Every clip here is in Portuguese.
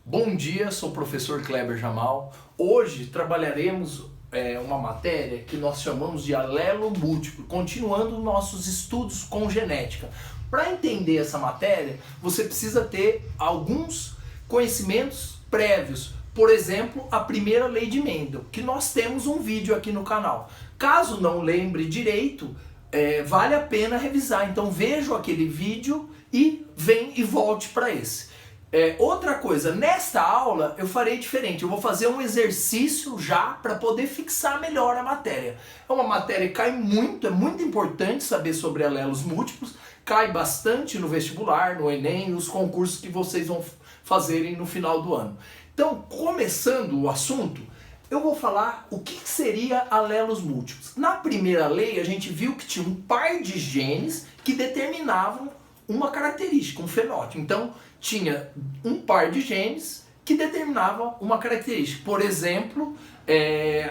Bom dia, sou o professor Kleber Jamal. Hoje trabalharemos uma matéria que nós chamamos de alelo múltiplo, continuando nossos estudos com genética. Para entender essa matéria, você precisa ter alguns conhecimentos prévios. Por exemplo, a primeira lei de Mendel, que nós temos um vídeo aqui no canal. Caso não lembre direito, vale a pena revisar. Então veja aquele vídeo e vem e volte para esse. Outra coisa, nesta aula eu farei diferente, eu vou fazer um exercício já para poder fixar melhor a matéria. É uma matéria que cai muito, é muito importante saber sobre alelos múltiplos, cai bastante no vestibular, no Enem, nos concursos que vocês vão fazerem no final do ano. Então, começando o assunto, eu vou falar o que seria alelos múltiplos. Na primeira lei a gente viu que tinha um par de genes que determinavam uma característica, um fenótipo. Então, tinha um par de genes que determinava uma característica. Por exemplo,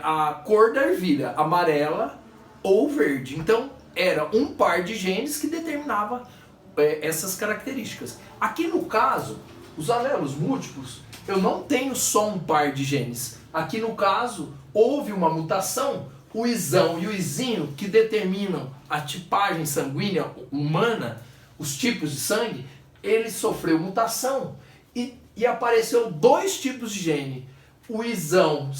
a cor da ervilha, amarela ou verde. Então, era um par de genes que determinava essas características. Aqui no caso, os alelos múltiplos, eu não tenho só um par de genes. Aqui no caso, houve uma mutação, o isão e o izinho, que determinam a tipagem sanguínea humana, os tipos de sangue, ele sofreu mutação e apareceu dois tipos de gene. O isão,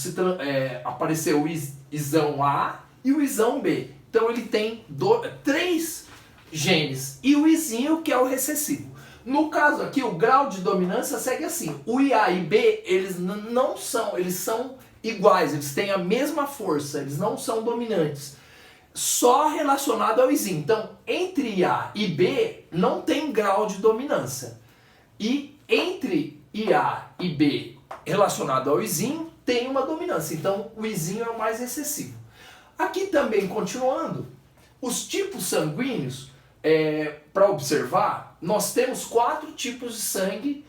apareceu o isão A e o isão B. Então ele tem três genes. E o izinho, que é o recessivo. No caso aqui, o grau de dominância segue assim. O IA e B, eles não são, eles são iguais, eles têm a mesma força, eles não são dominantes. Só relacionado ao izinho. Então, entre A e B não tem grau de dominância. E entre IA e B relacionado ao izinho tem uma dominância. Então, o izinho é o mais excessivo. Aqui também, continuando, os tipos sanguíneos, para observar, nós temos 4 tipos de sangue: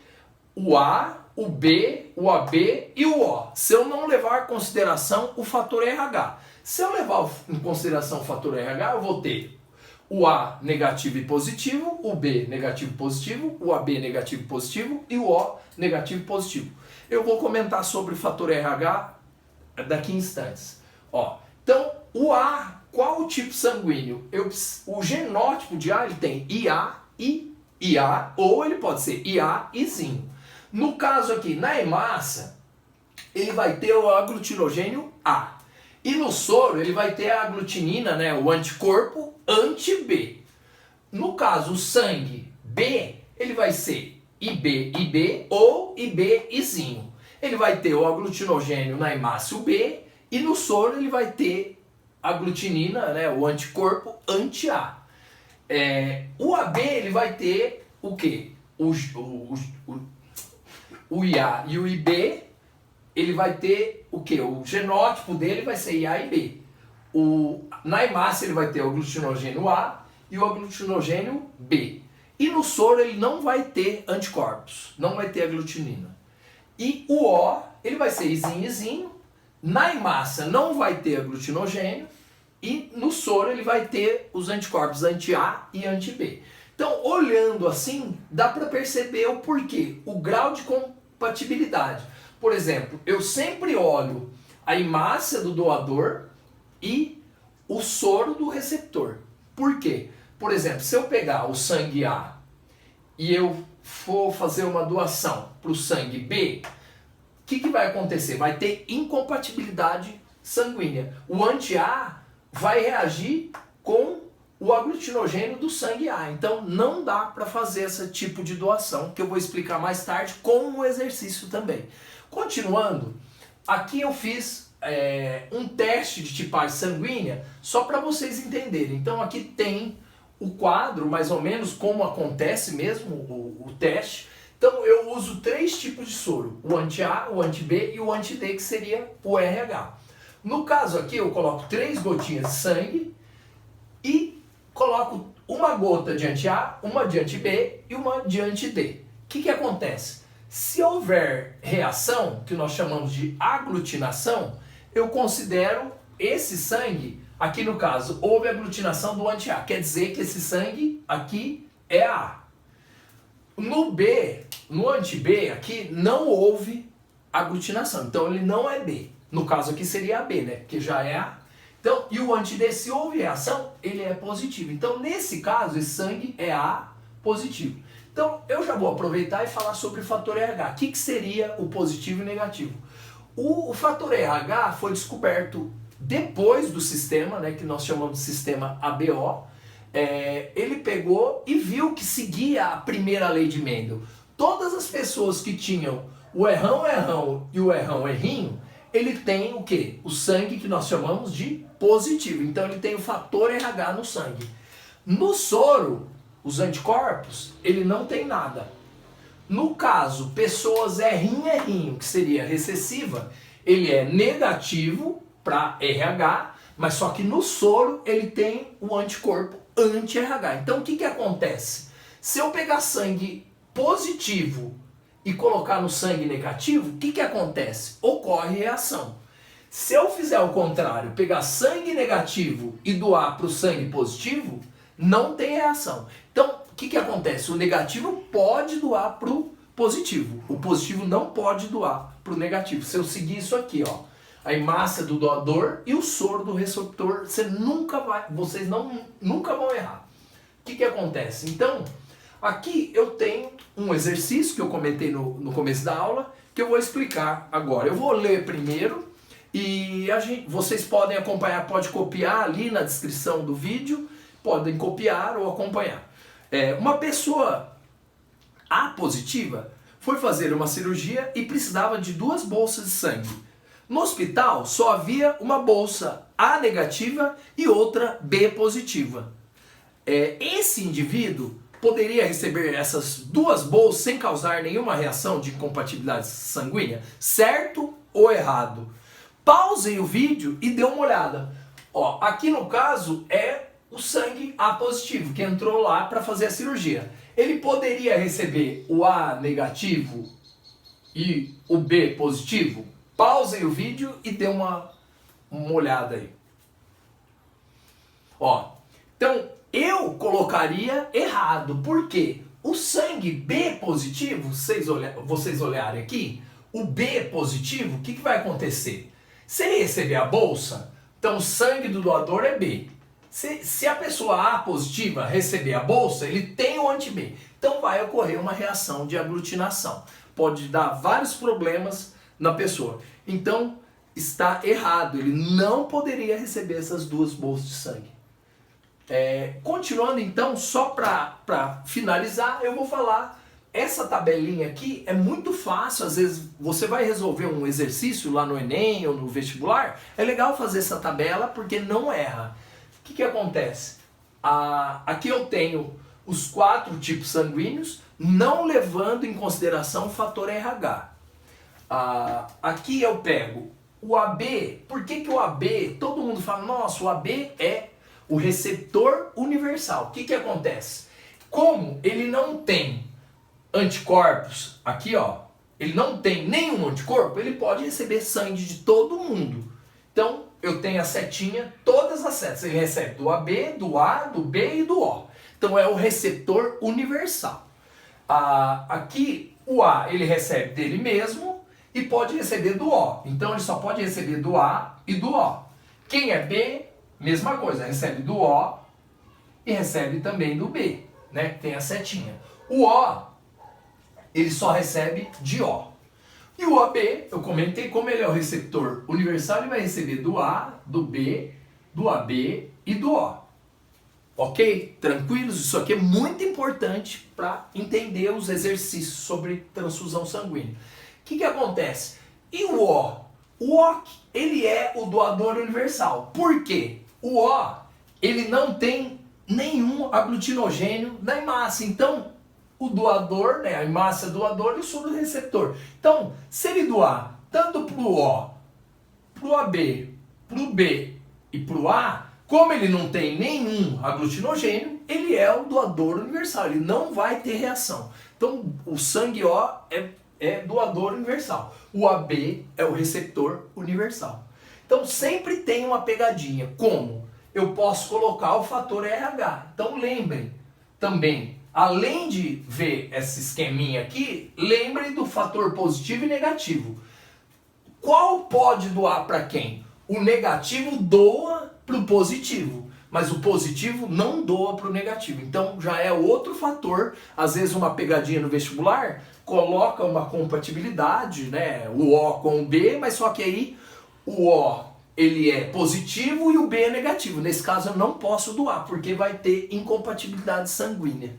o A, o B, o AB e o O. Se eu não levar em consideração o fator RH. Se eu levar em consideração o fator RH, eu vou ter o A negativo e positivo, o B negativo e positivo, o AB negativo e positivo e o O negativo e positivo. Eu vou comentar sobre o fator RH daqui a instantes. Então, o A, qual o tipo sanguíneo? O genótipo de A ele tem IA e IA, ou ele pode ser IA e zinho. No caso aqui, na hemácia, ele vai ter o aglutinogênio A. E no soro ele vai ter a aglutinina, né, o anticorpo anti-B. No caso, o sangue B, ele vai ser IB ou IB-izinho. Ele vai ter o aglutinogênio na hemácia o B, e no soro ele vai ter a aglutinina, né, o anticorpo anti-A. O AB ele vai ter o quê? O IA e o IB, ele vai ter o que? O genótipo dele vai ser IA e B. Na hemácia ele vai ter o aglutinogênio A e o aglutinogênio B. E no soro ele não vai ter anticorpos, não vai ter aglutinina. E o O, ele vai ser izinho. Na hemácia não vai ter aglutinogênio e no soro ele vai ter os anticorpos anti-A e anti-B. Então, olhando assim, dá para perceber o porquê, o grau de compatibilidade. Por exemplo, eu sempre olho a hemácia do doador e o soro do receptor. Por quê? Por exemplo, se eu pegar o sangue A e eu for fazer uma doação para o sangue B, o que vai acontecer? Vai ter incompatibilidade sanguínea. O anti-A vai reagir com o aglutinogênio do sangue A. Então não dá para fazer esse tipo de doação, que eu vou explicar mais tarde com o exercício também. Continuando, aqui eu fiz um teste de tipagem sanguínea só para vocês entenderem. Então aqui tem o quadro, mais ou menos como acontece mesmo o teste. Então eu uso 3 tipos de soro: o anti-A, o anti-B e o anti-D, que seria o RH. No caso aqui eu coloco 3 gotinhas de sangue e coloco uma gota de anti-A, uma de anti-B e uma de anti-D. O que acontece? Se houver reação, que nós chamamos de aglutinação, eu considero esse sangue, aqui no caso, houve aglutinação do anti-A. Quer dizer que esse sangue aqui é A. No B, no anti-B aqui não houve aglutinação, então ele não é B. No caso aqui seria AB, né? Porque já é A. Então, e o anti-D, se houve reação, ele é positivo. Então, nesse caso, esse sangue é A positivo. Então, eu já vou aproveitar e falar sobre o fator RH. O que seria o positivo e negativo? O fator RH foi descoberto depois do sistema, né, que nós chamamos de sistema ABO. Ele pegou e viu que seguia a primeira lei de Mendel. Todas as pessoas que tinham o errão e o errinho, ele tem o quê? O sangue que nós chamamos de positivo. Então ele tem o fator RH no sangue. No soro, os anticorpos, ele não tem nada. No caso, pessoas errinho, que seria recessiva, ele é negativo para RH, mas só que no soro ele tem o anticorpo anti-RH. Então o que acontece? Se eu pegar sangue positivo e colocar no sangue negativo, o que acontece? Ocorre reação. Se eu fizer o contrário, pegar sangue negativo e doar para o sangue positivo, não tem reação. Então, o que acontece? O negativo pode doar para o positivo. O positivo não pode doar para o negativo. Se eu seguir isso aqui, ó, a hemácia do doador e o soro do receptor, vocês nunca vão errar. O que acontece? Então, aqui eu tenho um exercício que eu comentei no começo da aula, que eu vou explicar agora. Eu vou ler primeiro e vocês podem acompanhar, pode copiar ali na descrição do vídeo, podem copiar ou acompanhar. Uma pessoa A positiva foi fazer uma cirurgia e precisava de 2 bolsas de sangue. No hospital só havia uma bolsa A negativa e outra B positiva. Esse indivíduo poderia receber essas 2 bolsas sem causar nenhuma reação de incompatibilidade sanguínea? Certo ou errado? Pausem o vídeo e dê uma olhada. Ó, aqui no caso é o sangue A positivo, que entrou lá para fazer a cirurgia. Ele poderia receber o A negativo e o B positivo? Pausem o vídeo e dê uma olhada aí. Ó, então eu colocaria errado. Por quê? O sangue B positivo, vocês olharem aqui, o B positivo, o que vai acontecer? Se ele receber a bolsa, então o sangue do doador é B. Se a pessoa A positiva receber a bolsa, ele tem o anti-B. Então vai ocorrer uma reação de aglutinação. Pode dar vários problemas na pessoa. Então está errado. Ele não poderia receber essas 2 bolsas de sangue. Continuando então, só para finalizar, eu vou falar. Essa tabelinha aqui é muito fácil. Às vezes você vai resolver um exercício lá no Enem ou no vestibular. É legal fazer essa tabela porque não erra. O que acontece? Aqui eu tenho os 4 tipos sanguíneos, não levando em consideração o fator RH. Aqui eu pego o AB. Por que o AB? Todo mundo fala, nossa, o AB é o receptor universal. O que acontece? Como ele não tem anticorpos, aqui ó, ele não tem nenhum anticorpo, ele pode receber sangue de todo mundo. Então, eu tenho a setinha, todas as setas. Ele recebe do AB, do A, do B e do O. Então é o receptor universal. Aqui o A ele recebe dele mesmo e pode receber do O. Então ele só pode receber do A e do O. Quem é B, mesma coisa, recebe do O e recebe também do B, né? Tem a setinha. O O, ele só recebe de O. E o AB, eu comentei, como ele é o receptor universal, ele vai receber do A, do B, do AB e do O. Ok? Tranquilos? Isso aqui é muito importante para entender os exercícios sobre transfusão sanguínea. O que acontece? E o O? O O, ele é o doador universal. Por quê? O O, ele não tem nenhum aglutinogênio na hemácia. Então, o doador, né, a hemácia do doador e o soro do receptor. Então, se ele doar tanto para o O, para o AB, para o B e para o A, como ele não tem nenhum aglutinogênio, ele é o doador universal, ele não vai ter reação. Então, o sangue O é doador universal. O AB é o receptor universal. Então, sempre tem uma pegadinha. Como? Eu posso colocar o fator RH. Então, lembrem também, além de ver esse esqueminha aqui, lembre do fator positivo e negativo. Qual pode doar para quem? O negativo doa para o positivo, mas o positivo não doa para o negativo. Então já é outro fator. Às vezes uma pegadinha no vestibular coloca uma compatibilidade, né? O O com o B, mas só que aí o O ele é positivo e o B é negativo. Nesse caso eu não posso doar, porque vai ter incompatibilidade sanguínea.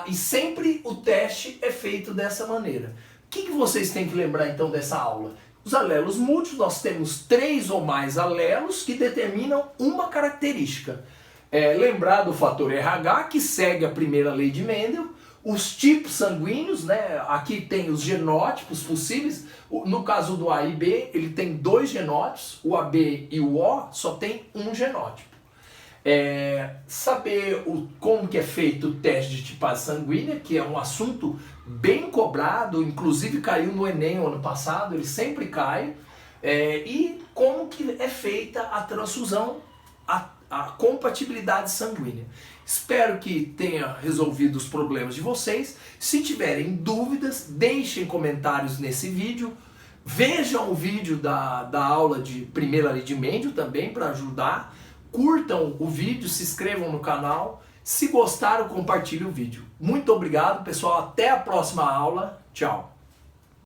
E sempre o teste é feito dessa maneira. O que vocês têm que lembrar então dessa aula? Os alelos múltiplos, nós temos 3 ou mais alelos que determinam uma característica. Lembrar do fator RH, que segue a primeira lei de Mendel. Os tipos sanguíneos, né? Aqui tem os genótipos possíveis. No caso do A e B, ele tem 2 genótipos. O AB e o O só tem um genótipo. Saber como que é feito o teste de tipagem sanguínea, que é um assunto bem cobrado, inclusive caiu no Enem o ano passado, ele sempre cai, e como que é feita a transfusão, a compatibilidade sanguínea. Espero que tenha resolvido os problemas de vocês. Se tiverem dúvidas, deixem comentários nesse vídeo. Vejam o vídeo da aula de primeira lei de Mendel também para ajudar. Curtam o vídeo, se inscrevam no canal. Se gostaram, compartilhem o vídeo. Muito obrigado, pessoal. Até a próxima aula. Tchau.